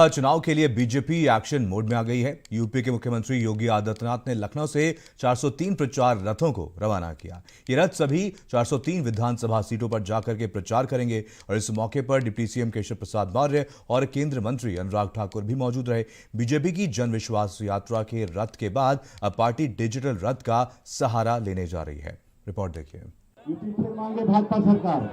चुनाव के लिए बीजेपी एक्शन मोड में आ गई है। यूपी के मुख्यमंत्री योगी आदित्यनाथ ने लखनऊ से 403 प्रचार रथों को रवाना किया। ये रथ सभी 403 विधानसभा सीटों पर जाकर के प्रचार करेंगे और इस मौके पर डिप्टी सीएम केशव प्रसाद मौर्य और केंद्रीय मंत्री अनुराग ठाकुर भी मौजूद रहे। बीजेपी की जन विश्वास यात्रा के रथ के बाद अब पार्टी डिजिटल रथ का सहारा लेने जा रही है। रिपोर्ट देखिए। यूपी फिर मांगे भाजपा सरकार।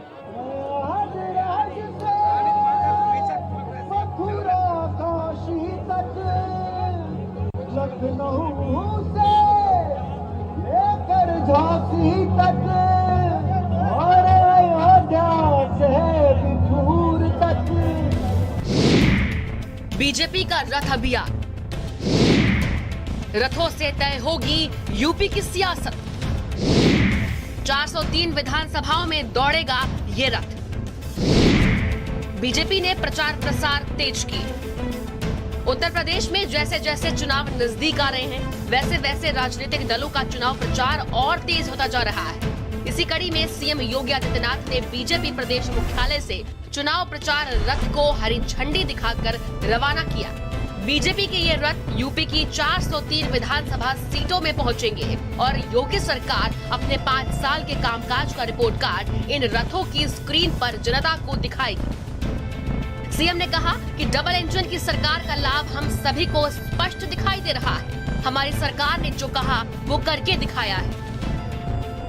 लखनऊ से लेकर झांसी तक और अयोध्या से बिठूर तक बीजेपी का रथ अभियान। रथों से तय होगी यूपी की सियासत। 403 विधानसभाओं में दौड़ेगा ये रथ। बीजेपी ने प्रचार प्रसार तेज किए। उत्तर प्रदेश में जैसे जैसे चुनाव नजदीक आ रहे हैं, वैसे वैसे राजनीतिक दलों का चुनाव प्रचार और तेज होता जा रहा है। इसी कड़ी में सीएम योगी आदित्यनाथ ने बीजेपी प्रदेश मुख्यालय से चुनाव प्रचार रथ को हरी झंडी दिखाकर रवाना किया। बीजेपी के ये रथ यूपी की 403 विधानसभा सीटों में पहुंचेंगे और योगी सरकार अपने 5 साल के कामकाज का रिपोर्ट कार्ड इन रथों की स्क्रीन पर जनता को दिखाएगी। सीएम ने कहा कि डबल इंजन की सरकार का लाभ हम सभी को स्पष्ट दिखाई दे रहा है। हमारी सरकार ने जो कहा वो करके दिखाया है।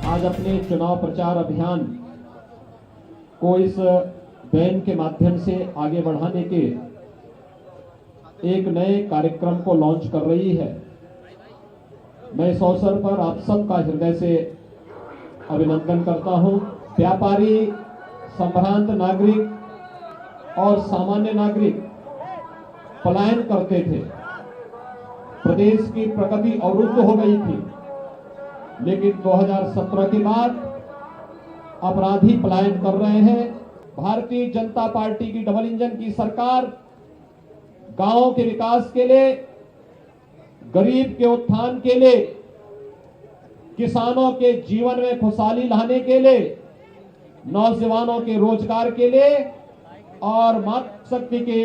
आज अपने चुनाव प्रचार अभियान को इस बैन के माध्यम से आगे बढ़ाने के एक नए कार्यक्रम को लॉन्च कर रही है। मैं इस अवसर पर आप सबका हृदय से अभिनंदन करता हूं। व्यापारी, संभ्रांत नागरिक और सामान्य नागरिक पलायन करते थे। प्रदेश की प्रगति अवरुद्ध हो गई थी, लेकिन 2017 के बाद अपराधी पलायन कर रहे हैं। भारतीय जनता पार्टी की डबल इंजन की सरकार गांवों के विकास के लिए, गरीब के उत्थान के लिए, किसानों के जीवन में खुशहाली लाने के लिए, नौजवानों के रोजगार के लिए और मातृशक्ति के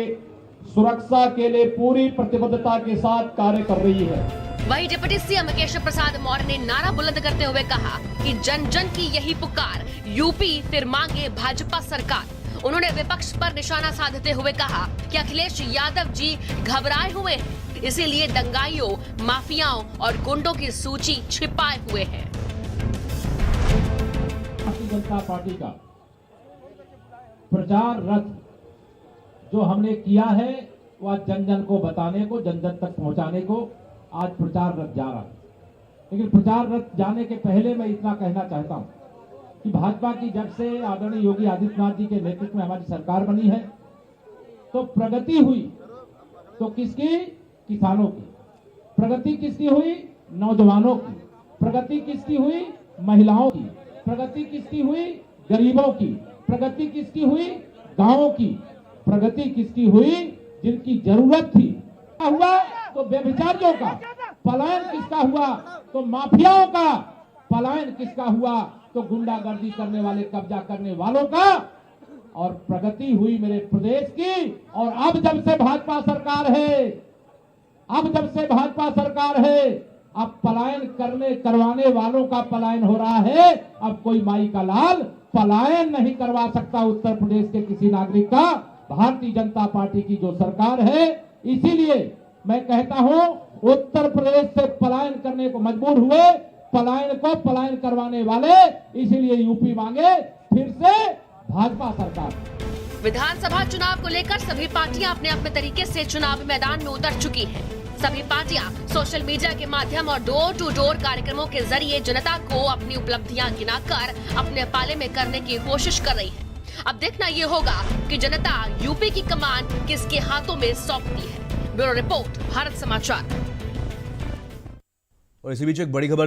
सुरक्षा के लिए पूरी प्रतिबद्धता के साथ कार्य कर रही है। वहीं डिप्टी सीएम केशव प्रसाद मौर्य ने नारा बुलंद करते हुए कहा कि जन जन की यही पुकार, यूपी फिर मांगे भाजपा सरकार। उन्होंने विपक्ष पर निशाना साधते हुए कहा कि अखिलेश यादव जी घबराए हुए हैं, इसीलिए दंगाइयों, माफियाओं और गुंडों की सूची छिपाए हुए हैं। भारतीय जनता पार्टी का प्रचार रथ जो हमने किया है वह जन जन को बताने को, जन जन तक पहुंचाने को आज प्रचार रथ जा रहा है। लेकिन प्रचार रथ जाने के पहले मैं इतना कहना चाहता हूं कि भाजपा की जब से आदरणीय योगी आदित्यनाथ जी के नेतृत्व में हमारी सरकार बनी है तो प्रगति हुई तो किसकी? किसानों की। प्रगति किसकी हुई? नौजवानों की। प्रगति किसकी हुई? महिलाओं की। प्रगति किसकी हुई? गरीबों की। प्रगति किसकी हुई? गांवों की। प्रगति किसकी हुई? जिनकी जरूरत थी। क्या हुआ? तो व्यभिचारियों का पलायन किसका हुआ? तो माफियाओं का पलायन किसका हुआ? तो गुंडागर्दी करने वाले, कब्जा करने वालों का। और प्रगति हुई मेरे प्रदेश की। और अब जब से भाजपा सरकार है, अब पलायन करवाने वालों का पलायन हो रहा है। अब कोई माई का लाल पलायन नहीं करवा सकता उत्तर प्रदेश के किसी नागरिक का। भारतीय जनता पार्टी की जो सरकार है, इसीलिए मैं कहता हूं उत्तर प्रदेश से पलायन करने को मजबूर हुए, पलायन करवाने वाले, इसीलिए यूपी मांगे फिर से भाजपा सरकार। विधानसभा चुनाव को लेकर सभी पार्टियां अपने अपने तरीके से चुनाव मैदान में उतर चुकी हैं। सभी पार्टियां सोशल मीडिया के माध्यम और डोर टू डोर कार्यक्रमों के जरिए जनता को अपनी उपलब्धियां गिनाकर अपने पाले में करने की कोशिश कर रही है। अब देखना ये होगा कि जनता यूपी की कमान किसके हाथों में सौंपती है। ब्यूरो रिपोर्ट, भारत समाचार। और इसी बीच एक बड़ी खबर